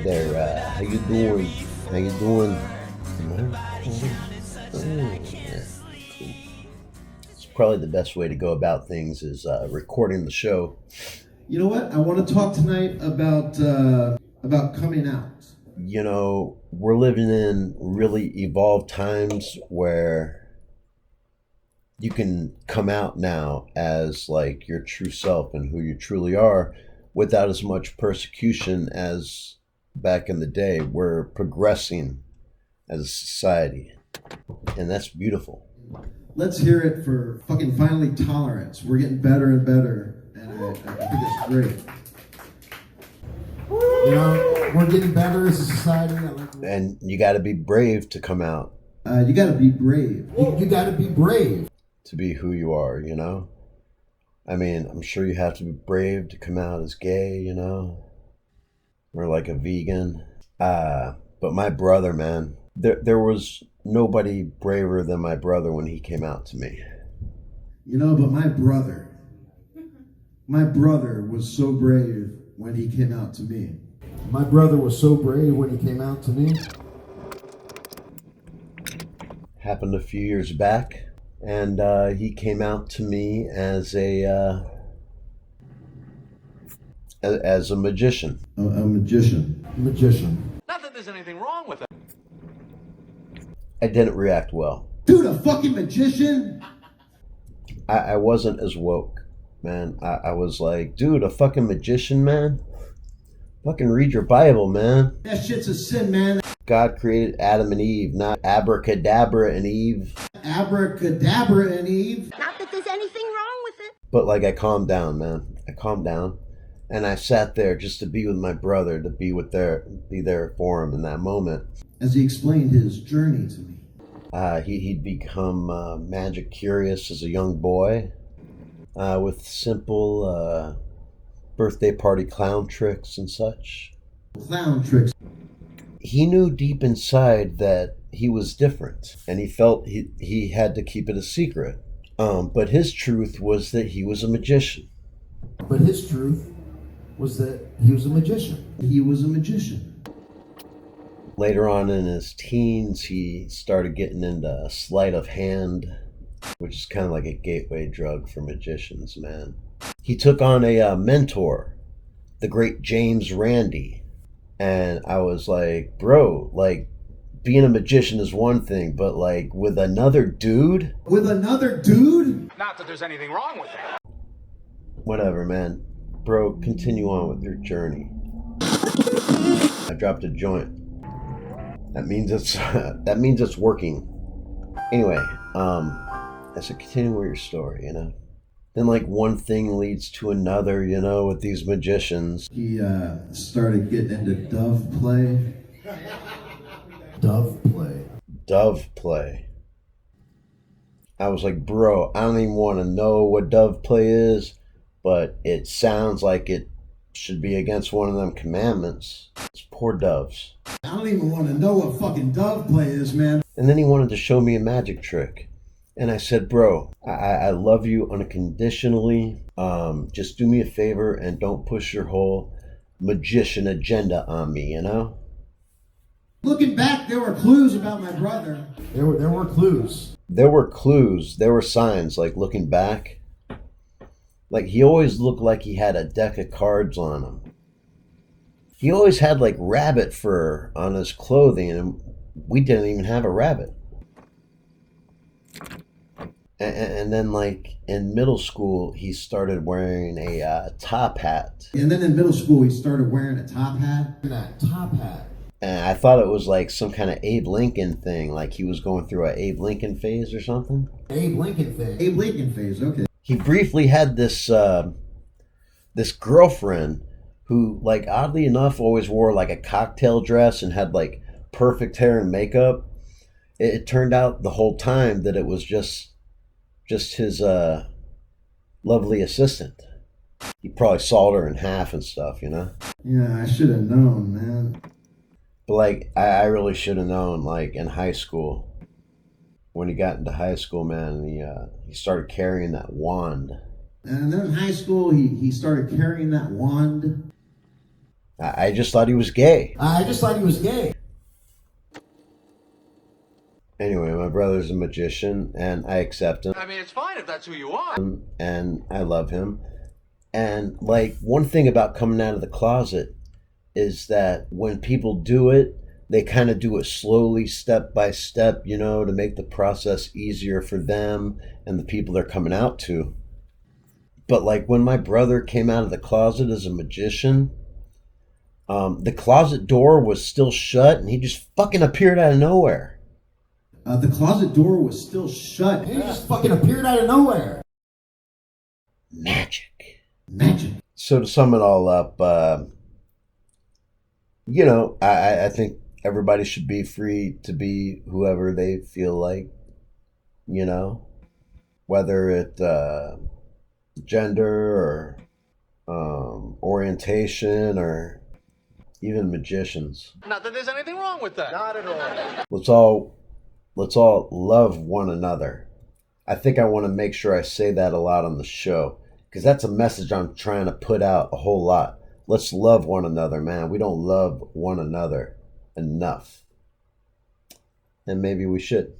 there. How you doing? How you doing? Yeah. It's probably the best way to go about things is recording the show. You know what? I want to talk tonight about coming out. You know, we're living in really evolved times where you can come out now as like your true self and who you truly are without as much persecution as back in the day. We're progressing as a society, and that's beautiful. Let's hear it for fucking finally tolerance. We're getting better and better, and I think it's great. You know, we're getting better as a society. And you got to be brave to come out. You got to be brave. You got to be brave to be who you are, you know? I mean, I'm sure you have to be brave to come out as gay, you know? Or like a vegan. But my brother, man, there was nobody braver than my brother when he came out to me. You know, but my brother was so brave when he came out to me. My brother was so brave when he came out to me. Happened a few years back, and he came out to me as a magician. A magician. Magician. Not that there's anything wrong with it. I didn't react well. Dude, a fucking magician? I wasn't as woke, man. I was like, dude, a fucking magician, man? Fucking read your Bible, man. That shit's a sin, man. God created Adam and Eve, not abracadabra and Eve. Abracadabra and Eve. Not that there's anything wrong with it. But like, I calmed down, man. I calmed down. And I sat there just to be with my brother, to be there for him in that moment. As he explained his journey to me. He'd become magic curious as a young boy with simple birthday party clown tricks and such. Clown tricks. He knew deep inside that he was different, and he felt he had to keep it a secret. But his truth was that he was a magician. But his truth was that he was a magician. He was a magician. Later on in his teens, he started getting into sleight of hand, which is kind of like a gateway drug for magicians, man. He took on a mentor, the great James Randi. And I was like, bro, like, being a magician is one thing, but like with another dude? With another dude? Not that there's anything wrong with that. Whatever, man. Bro, continue on with your journey. I dropped a joint. That means it's working. Anyway, I said, continue with your story, you know? Then like one thing leads to another, you know, with these magicians. He started getting into dove play. Dove play. Dove play. I was like, bro, I don't even want to know what dove play is, but it sounds like it should be against one of them commandments. It's poor doves. I don't even want to know what fucking dove play is, man. And then he wanted to show me a magic trick. And I said, bro, I love you unconditionally. Just do me a favor and don't push your whole magician agenda on me, you know? Looking back, there were clues about my brother. There were clues. There were clues. There were signs, like looking back. Like he always looked like he had a deck of cards on him. He always had like rabbit fur on his clothing, and we didn't even have a rabbit. And then, like, in middle school, he started wearing a top hat. And then in middle school, he started wearing a top hat. That top hat. And I thought it was like some kind of Abe Lincoln thing, like he was going through an Abe Lincoln phase or something. Abe Lincoln phase. Abe Lincoln phase, okay. He briefly had this girlfriend who, like, oddly enough, always wore like a cocktail dress and had like perfect hair and makeup. It turned out the whole time that it was just his lovely assistant. He probably sawed her in half and stuff, you know? Yeah, I should have known, man. But like, I really should have known, like, in high school. When he got into high school, man, he started carrying that wand. And then in high school, he started carrying that wand. I just thought he was gay. I just thought he was gay. Anyway, my brother's a magician, and I accept him, I mean, it's fine if that's who you are. and I love him. And like one thing about coming out of the closet is that when people do it, they kind of do it slowly, step by step, you know, to make the process easier for them and the people they're coming out to. But like when my brother came out of the closet as a magician, the closet door was still shut and he just fucking appeared out of nowhere. The closet door was still shut. He just fucking appeared out of nowhere. Magic. Magic. So to sum it all up, you know, I think everybody should be free to be whoever they feel like, you know, whether it gender or orientation or even magicians. Not that there's anything wrong with that. Not at all. Let's all love one another. I think I want to make sure I say that a lot on the show because that's a message I'm trying to put out a whole lot. Let's love one another, man. We don't love one another enough. And maybe we should.